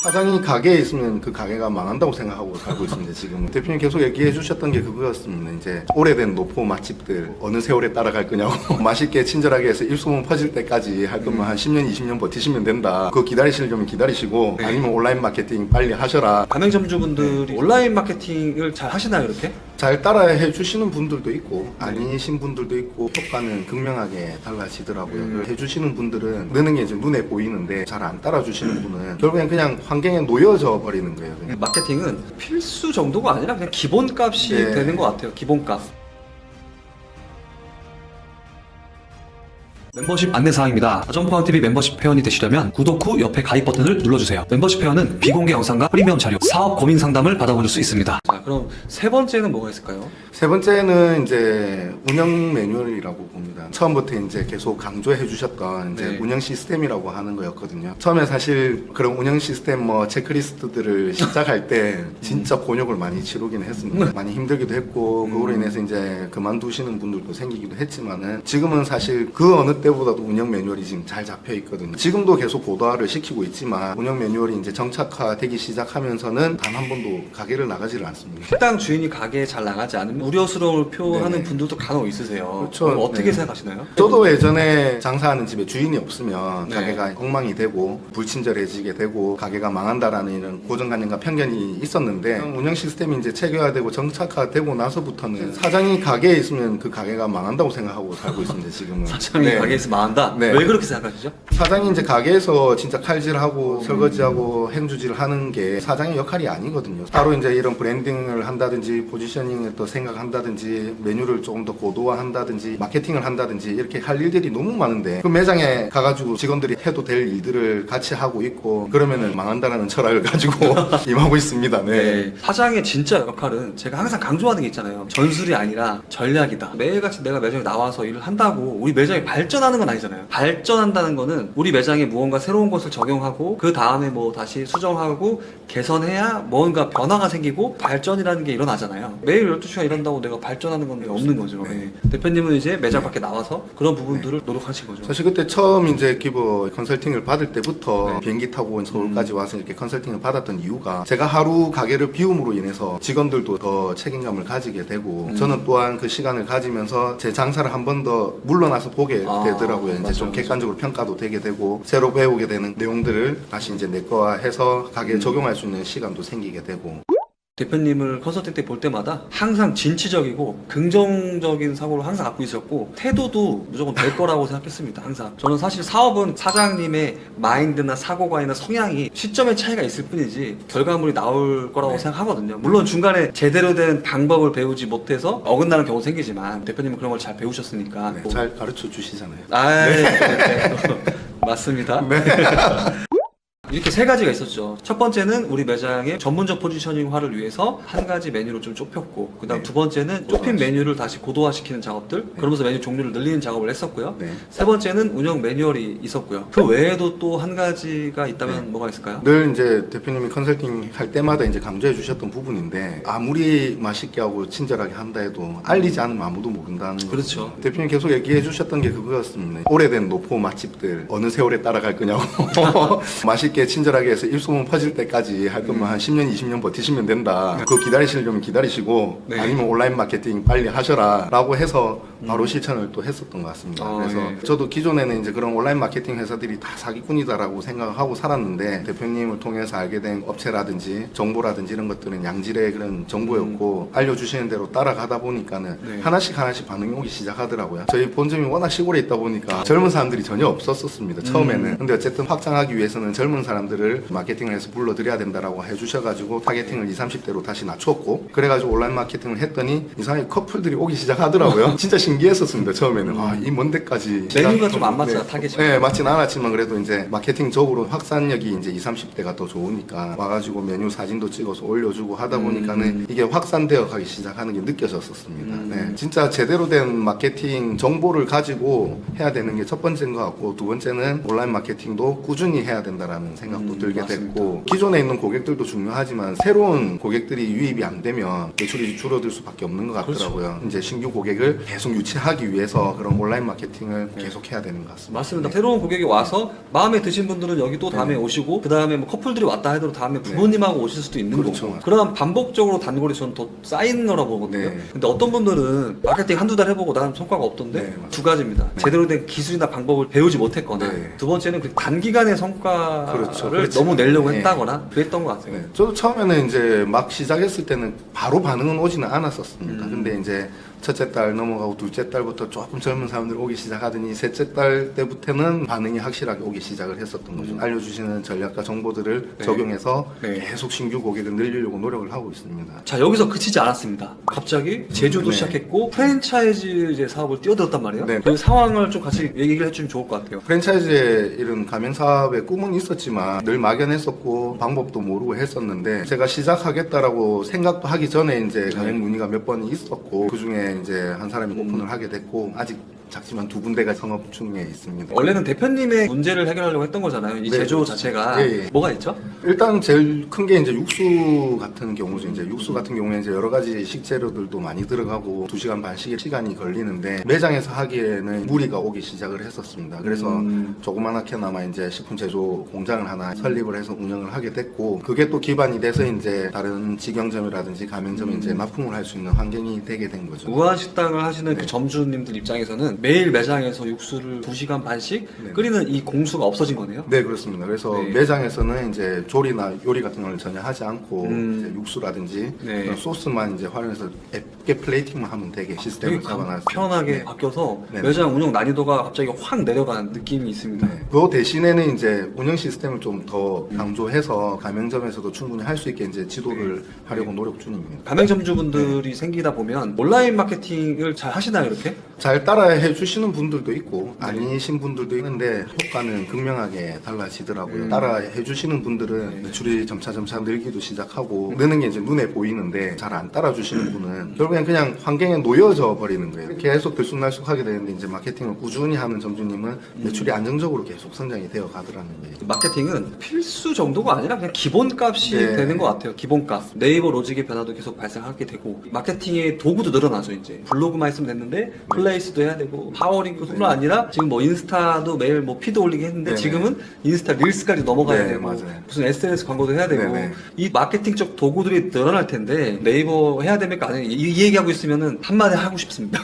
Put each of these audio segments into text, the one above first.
사장이 가게에 있으면 그 가게가 망한다고 생각하고 살고 있습니다. 지금 대표님 계속 얘기해 주셨던 게 그거였습니다. 이제 오래된 노포 맛집들 어느 세월에 따라갈 거냐고 맛있게 친절하게 해서 일소문 퍼질 때까지 할 거면 한 10년 20년 버티시면 된다. 그거 기다리시려면 기다리시고 아니면 온라인 마케팅 빨리 하셔라. 가맹점주분들이 온라인 마케팅을 잘 하시나요, 이렇게? 잘 따라해 주시는 분들도 있고 아니신 분들도 있고 효과는 극명하게 달라지더라고요. 해주시는 분들은 느는 게 이제 눈에 보이는데 잘 안 따라주시는 분은 결국엔 그냥 환경에 놓여져 버리는 거예요. 그냥. 마케팅은 필수 정도가 아니라 그냥 기본값이 네. 되는 것 같아요. 기본값. 멤버십 안내사항입니다. 점프왕TV 멤버십 회원이 되시려면 구독 후 옆에 가입 버튼을 눌러주세요. membership 회원은 비공개 영상과 프리미엄 자료, 사업 고민 상담을 받아보실 수 있습니다. 자, 그럼 세 번째는 뭐가 있을까요? 세 번째는 이제 운영 매뉴얼이라고 봅니다. 처음부터 이제 계속 강조해 주셨던 이제 네. 운영 시스템이라고 하는 거였거든요. 처음에 사실 그런 운영 시스템 뭐 체크리스트들을 시작할 때 진짜 곤욕을 많이 치르긴 했습니다. 많이 힘들기도 했고 그거로 인해서 이제 그만두시는 분들도 생기기도 했지만은 지금은 사실 그 어느 때보다도 운영 매뉴얼이 지금 잘 잡혀 있거든요. 지금도 계속 고도화를 시키고 있지만 운영 매뉴얼이 이제 정착화되기 시작하면서는 단 한 번도 가게를 나가지를 않습니다. 식당 주인이 가게에 잘 나가지 않으면 우려스러움을 표하는 네네. 분들도 간혹 있으세요. 그렇죠. 그럼 어떻게 네. 생각하시나요? 저도 예전에 장사하는 집에 주인이 없으면 네. 가게가 엉망이 되고 불친절해지게 되고 가게가 망한다라는 이런 고정관념과 편견이 있었는데 운영 시스템이 이제 체계화되고 정착화되고 나서부터는 사장이 가게에 있으면 그 가게가 망한다고 생각하고 살고 있습니다. 지금은. 사장이 네. 가게에서 망한다? 네. 왜 그렇게 생각하시죠? 사장이 이제 가게에서 진짜 칼질하고 설거지하고 행주질 하는 게 사장의 역할이 아니거든요. 따로 이제 이런 브랜딩을 한다든지 포지셔닝을 또 생각한다든지 메뉴를 조금 더 고도화한다든지 마케팅을 한다든지 이렇게 할 일들이 너무 많은데 그 매장에 가가지고 직원들이 해도 될 일들을 같이 하고 있고 그러면은 망한다라는 철학을 가지고 임하고 있습니다. 네. 사장의 진짜 역할은 제가 항상 강조하는 게 있잖아요. 전술이 아니라 전략이다. 매일같이 내가 매장에 나와서 일을 한다고 우리 매장이 발전하는 건 아니잖아요. 발전한다는 거는 우리 매장에 무언가 새로운 것을 적용하고 그 다음에 뭐 다시 수정하고 개선해야 뭔가 변화가 생기고 발전이라는 게 일어나잖아요. 매일 12시간 일한다고 내가 발전하는 건 없는 거죠. 네. 대표님은 이제 매장 밖에 나와서 그런 부분들을 노력하신 거죠. 사실 그때 처음 이제 기부 컨설팅을 받을 때부터 네. 비행기 타고 서울까지 와서 이렇게 컨설팅을 받았던 이유가 제가 하루 가게를 비움으로 인해서 직원들도 더 책임감을 가지게 되고 저는 또한 그 시간을 가지면서 제 장사를 한 번 더 물러나서 보게 되더라고요. 이제 맞아요, 좀 맞아요. 객관적으로 평가도 되게 되고 새로 배우게 되는 내용들을 다시 이제 내 거화해서 가게에 적용할 수 있는 시간도 생기게 되고 대표님을 컨설팅 때 볼 때마다 항상 진취적이고 긍정적인 사고를 항상 갖고 있었고 태도도 무조건 될 거라고 생각했습니다. 항상 저는 사실 사업은 사장님의 마인드나 사고관이나 성향이 시점의 차이가 있을 뿐이지 결과물이 나올 거라고 네. 생각하거든요. 물론 중간에 제대로 된 방법을 배우지 못해서 어긋나는 경우 생기지만 대표님은 그런 걸 잘 배우셨으니까 네, 잘 가르쳐 주시잖아요. 네. 맞습니다. 네. 이렇게 세 가지가 있었죠. 첫 번째는 우리 매장의 전문적 포지셔닝화를 위해서 한 가지 메뉴를 좀 좁혔고 그 다음 네. 두 번째는 좁힌 고도화시키고. 메뉴를 다시 고도화시키는 작업들 그러면서 메뉴 종류를 늘리는 작업을 했었고요. 네. 세 번째는 운영 매뉴얼이 있었고요. 그 외에도 또 한 가지가 있다면 네. 뭐가 있을까요? 늘 이제 대표님이 컨설팅 할 때마다 이제 강조해 주셨던 부분인데 아무리 맛있게 하고 친절하게 한다 해도 알리지 않으면 아무도 모른다는 그렇죠. 거거든요. 대표님 계속 얘기해 주셨던 게 그거였습니다. 오래된 노포 맛집들 어느 세월에 따라갈 거냐고 맛있게 친절하게 해서 일소문 퍼질 때까지 할 거면 한 10년 20년 버티시면 된다. 그거 기다리시려면 기다리시고 네. 아니면 온라인 마케팅 빨리 하셔라 라고 해서 바로 실천을 또 했었던 것 같습니다. 그래서 예. 저도 기존에는 이제 그런 온라인 마케팅 회사들이 다 사기꾼이다라고 생각하고 살았는데 대표님을 통해서 알게 된 업체라든지 정보라든지 이런 것들은 양질의 그런 정보였고 알려주시는 대로 따라가다 보니까는 네. 하나씩 반응이 오기 시작하더라고요. 저희 본점이 워낙 시골에 있다 보니까 젊은 사람들이 전혀 없었습니다. 처음에는. 근데 어쨌든 확장하기 위해서는 젊은 사람들을 마케팅을 해서 불러드려야 된다라고 해주셔가지고 타겟팅을 20, 30대로 다시 낮췄고 그래가지고 온라인 마케팅을 했더니 이상하게 커플들이 오기 시작하더라고요. 진짜 신기했었습니다. 처음에는. 아, 이 먼 데까지. 메뉴가 좀 안 맞잖아, 네. 타겟이. 네, 맞진 않았지만 그래도 이제 마케팅적으로 확산력이 이제 20, 30대가 더 좋으니까 와가지고 메뉴 사진도 찍어서 올려주고 하다 보니까는 이게 확산되어 가기 시작하는 게 느껴졌었습니다. 네, 진짜 제대로 된 마케팅 정보를 가지고 해야 되는 게 첫 번째인 것 같고 두 번째는 온라인 마케팅도 꾸준히 해야 된다라는 생각도 들게 맞습니다. 됐고 기존에 있는 고객들도 중요하지만 새로운 고객들이 유입이 안 되면 매출이 줄어들 수밖에 없는 것 같더라고요. 이제 신규 고객을 계속 유치하기 위해서 그런 온라인 마케팅을 네. 계속해야 되는 것 같습니다. 맞습니다. 새로운 고객이 와서 마음에 드신 분들은 여기 또 다음에 네. 오시고 그 다음에 뭐 커플들이 왔다 해도 다음에 네. 부모님하고 오실 수도 있는 그렇죠. 거고 그런 반복적으로 단골이 저는 더 쌓이는 거라고 보거든요. 네. 근데 어떤 분들은 마케팅 한두 달 해보고 난 성과가 없던데 네, 맞아요. 두 가지입니다. 네. 제대로 된 기술이나 방법을 배우지 못했거나 네. 두 번째는 그 단기간의 성과를 그렇죠. 너무 내려고 네. 했다거나 그랬던 것 같아요. 네. 저도 처음에는 이제 막 시작했을 때는 바로 반응은 오지는 않았었습니다. 근데 이제 첫째 딸 넘어가고 둘째 딸부터 조금 젊은 사람들이 오기 시작하더니 셋째 딸 때부터는 반응이 확실하게 오기 시작을 했었던 거죠. 알려주시는 전략과 정보들을 네. 적용해서 네. 계속 신규 고객을 늘리려고 노력을 하고 있습니다. 자 여기서 그치지 않았습니다. 갑자기 제주도 네. 시작했고 프랜차이즈 이제 사업을 뛰어들었단 말이에요. 네. 그 상황을 좀 같이 얘기를 해주면 좋을 것 같아요. 프랜차이즈의 이런 가맹 사업의 꿈은 있었지만 늘 막연했었고 방법도 모르고 했었는데 제가 시작하겠다라고 생각도 하기 전에 이제 가맹 문의가 몇 번 있었고 그 중에 이제 한 사람이 오픈을 하게 됐고 아직 작지만 두 군데가 성업 중에 있습니다. 원래는 대표님의 문제를 해결하려고 했던 거잖아요. 이 네, 제조 그렇죠. 자체가 예, 예. 뭐가 있죠? 일단 제일 큰 게 이제 육수 같은 경우죠. 이제 육수 같은 경우에 이제 여러 가지 식재료들도 많이 들어가고 2시간 반씩의 시간이 걸리는데 매장에서 하기에는 무리가 오기 시작을 했었습니다. 그래서 조그만하게나마 이제 식품 제조 공장을 하나 설립을 해서 운영을 하게 됐고 그게 또 기반이 돼서 이제 다른 직영점이라든지 가맹점에 이제 납품을 할 수 있는 환경이 되게 된 거죠. 우한 식당을 하시는 네. 그 점주님들 입장에서는 매일 매장에서 육수를 2시간 반씩 네. 끓이는 이 공수가 없어진 거네요. 네, 그렇습니다. 그래서 네. 매장에서는 이제 조리나 요리 같은 걸 전혀 하지 않고 이제 육수라든지 네. 그런 소스만 이제 활용해서 앱게 플레이팅만 하면 되게 시스템을 되게 잡아놨습니다. 편하게 네. 바뀌어서 네. 매장 운영 난이도가 갑자기 확 내려간 느낌이 있습니다. 네. 그 대신에는 이제 운영 시스템을 좀 더 강조해서 가맹점에서도 충분히 할 수 있게 이제 지도를 하려고 노력 중입니다. 가맹점주분들이 생기다 보면 온라인 마케팅을 잘 하시나요, 이렇게? 잘 따라해 주시는 분들도 있고 아니신 분들도 있는데 효과는 극명하게 달라지더라고요. 따라해 주시는 분들은 매출이 점차 늘기도 시작하고 느는 게 이제 눈에 보이는데 잘 안 따라 주시는 분은 결국엔 그냥 환경에 놓여져 버리는 거예요. 계속 들쑥날쑥하게 되는데 이제 마케팅을 꾸준히 하는 점주님은 매출이 안정적으로 계속 성장이 되어 가더라는 거예요. 마케팅은 필수 정도가 아니라 그냥 기본값이 네. 되는 것 같아요. 기본값. 네이버 로직의 변화도 계속 발생하게 되고 마케팅의 도구도 늘어나죠. 이제 블로그만 있으면 됐는데 플레이스도 해야 되고 파워링크뿐만 아니라 지금 뭐 인스타도 매일 뭐 피드 올리게 했는데 네. 지금은 인스타 릴스까지 넘어가야 네, 되고 맞아요. 무슨 SNS 광고도 해야 되고 네, 네. 이 마케팅적 도구들이 늘어날 텐데 네이버 해야 됩니까? 아니 이 얘기하고 있으면은 한마디 하고 싶습니다.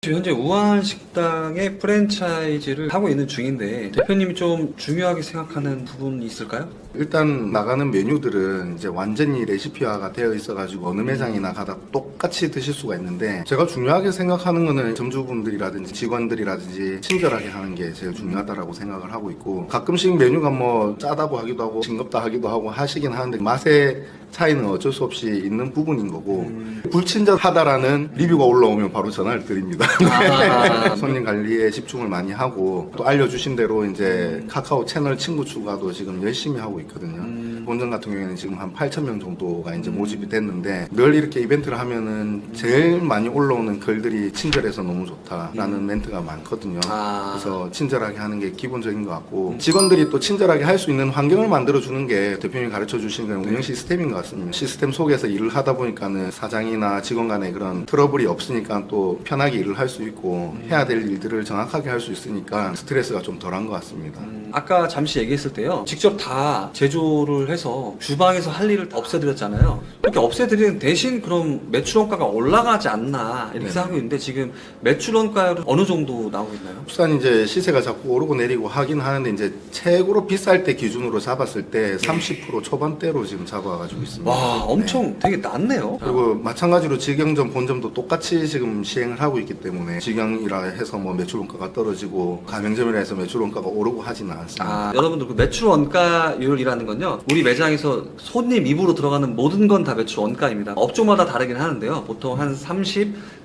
현재 우한 식당의 프랜차이즈를 하고 있는 중인데 대표님이 좀 중요하게 생각하는 부분이 있을까요? 일단 나가는 메뉴들은 이제 완전히 레시피화가 되어 있어가지고 어느 매장이나 가다 똑같이 드실 수가 있는데 제가 중요하게 생각하는 거는 점주분들이라든지 직원들이라든지 친절하게 하는 게 제일 중요하다라고 생각을 하고 있고 가끔씩 메뉴가 뭐 짜다고 하기도 하고 싱겁다 하기도 하고 하시긴 하는데 맛의 차이는 어쩔 수 없이 있는 부분인 거고 불친절하다라는 리뷰가 올라오면 바로 전화를 드립니다. 아. 손님 관리에 집중을 많이 하고 또 알려주신 대로 이제 카카오 채널 친구 추가도 지금 열심히 하고 있거든요. 본점 같은 경우에는 지금 한 8,000명 정도가 이제 모집이 됐는데 늘 이렇게 이벤트를 하면은 제일 많이 올라오는 글들이 친절해서 너무 좋다라는 멘트가 많거든요. 아. 그래서 친절하게 하는 게 기본적인 것 같고 직원들이 또 친절하게 할 수 있는 환경을 만들어 주는 게 대표님이 가르쳐 주신 건 운영 시스템인 것 같습니다. 시스템 속에서 일을 하다 보니까는 사장이나 직원 간에 그런 트러블이 없으니까 또 편하게 일을 할 수 있고 해야 될 일들을 정확하게 할 수 있으니까 스트레스가 좀 덜한 것 같습니다. 아까 잠시 얘기했을 때요. 직접 다 제조를 해서 주방에서 할 일을 다 없애드렸잖아요. 이렇게 없애드리는 대신 그럼 매출 원가가 올라가지 않나 이렇게 네. 생각하고 있는데 지금 매출 원가율은 어느 정도 나오고 있나요? 국산 이제 시세가 자꾸 오르고 내리고 하긴 하는데 이제 최고로 비쌀 때 기준으로 잡았을 때 30% 초반대로 지금 잡아가지고 있습니다. 와 엄청 되게 낮네요. 그리고 마찬가지로 직영점, 본점도 똑같이 지금 시행을 하고 있기 때문에 직영이라 해서 뭐 매출 원가가 떨어지고 가맹점이라 해서 매출 원가가 오르고 하지는 않습니다. 아, 여러분들 그 매출 원가율이라는 건요. 우리 매장에서 손님 입으로 들어가는 모든 건 다 매출 원가입니다. 업종마다 다르긴 하는데요. 보통 한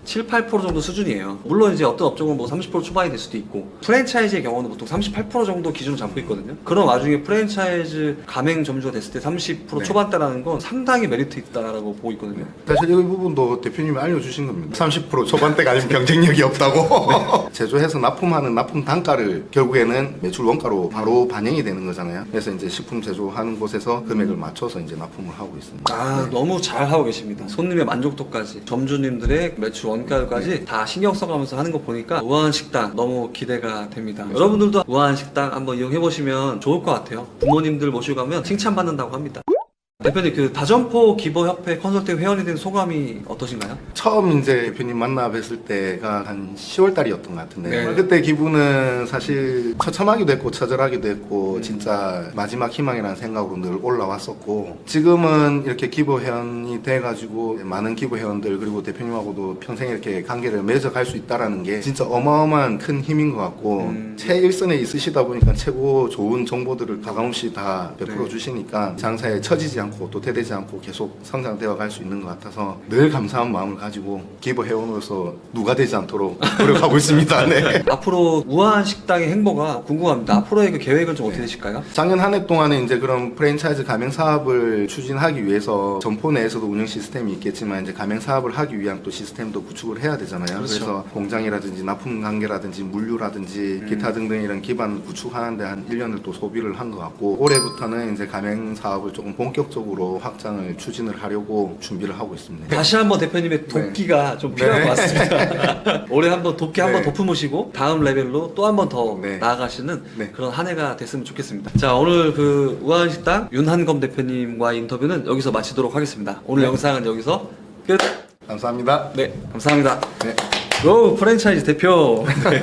7, 8% 정도 수준이에요. 물론 이제 어떤 업종은 뭐 30% 초반이 될 수도 있고 프랜차이즈의 경우는 보통 38% 정도 기준으로 잡고 있거든요. 그런 와중에 프랜차이즈 가맹점주가 됐을 때 30% 네. 초반대라는 건 상당히 메리트 있다라고 보고 있거든요. 사실 이 부분도 대표님이 알려주신 겁니다. 30% 초반대가 아니면 경쟁력이 없다고. 제조해서 납품하는 납품 단가를 결국에는 매출 원가로 바로 반영이 되는 거잖아요. 그래서 이제 식품 제조하는 곳에서 금액을 맞춰서 이제 납품을 하고 있습니다. 아, 너무 잘 하고 계십니다. 손님의 만족도까지 점주님들의 매출 원가율까지 다 신경 써가면서 하는 거 보니까 우아한식당 너무 기대가 됩니다. 여러분들도 우아한식당 한번 이용해보시면 좋을 것 같아요. 부모님들 모시고 가면 칭찬받는다고 합니다. 대표님, 그 다점포 기보협회 컨설팅 회원이 된 소감이 어떠신가요? 처음 이제 대표님 만나 뵀을 때가 한 10월 달이었던 것 같은데 네. 그때 기분은 사실 처참하기도 했고 처절하기도 했고 진짜 마지막 희망이라는 생각으로 늘 올라왔었고 지금은 이렇게 기보 회원이 돼가지고 많은 기보 회원들 그리고 대표님하고도 평생 이렇게 관계를 맺어갈 수 있다라는 게 진짜 어마어마한 큰 힘인 것 같고 최일선에 있으시다 보니까 최고 좋은 정보들을 가감없이 다 베풀어 네. 주시니까 장사에 처지지 않고 도태되지 않고 계속 성장되어 갈 수 있는 것 같아서 늘 감사한 마음을 가지고 기보 회원으로서 누가 되지 않도록 노력하고 있습니다. 네. 앞으로 우아한식당의 행보가 궁금합니다. 앞으로의 그 계획은 좀 어떻게 네. 되실까요? 작년 한 해 동안에 이제 그런 프랜차이즈 가맹 사업을 추진하기 위해서 점포 내에서도 운영 시스템이 있겠지만 이제 가맹 사업을 하기 위한 또 시스템도 구축을 해야 되잖아요. 그렇죠. 그래서 공장이라든지 납품 관계라든지 물류라든지 기타 등등 이런 기반 구축하는데 한 1년을 또 소비를 한 것 같고 올해부터는 이제 가맹 사업을 조금 본격적으로 확장을 추진을 하려고 준비를 하고 있습니다. 다시 한번 대표님의 돕기가 좀 필요할 것 같습니다. 올해 한번 돕기 한번 네. 덮어보시고 다음 레벨로 또 한 번 더 네. 나아가시는 네. 그런 한 해가 됐으면 좋겠습니다. 자, 오늘 그 우아한식당 윤한검 대표님과의 인터뷰는 여기서 마치도록 하겠습니다. 오늘 네. 영상은 여기서 끝. 감사합니다. 네, 감사합니다. 네. 고 프랜차이즈 대표. 네.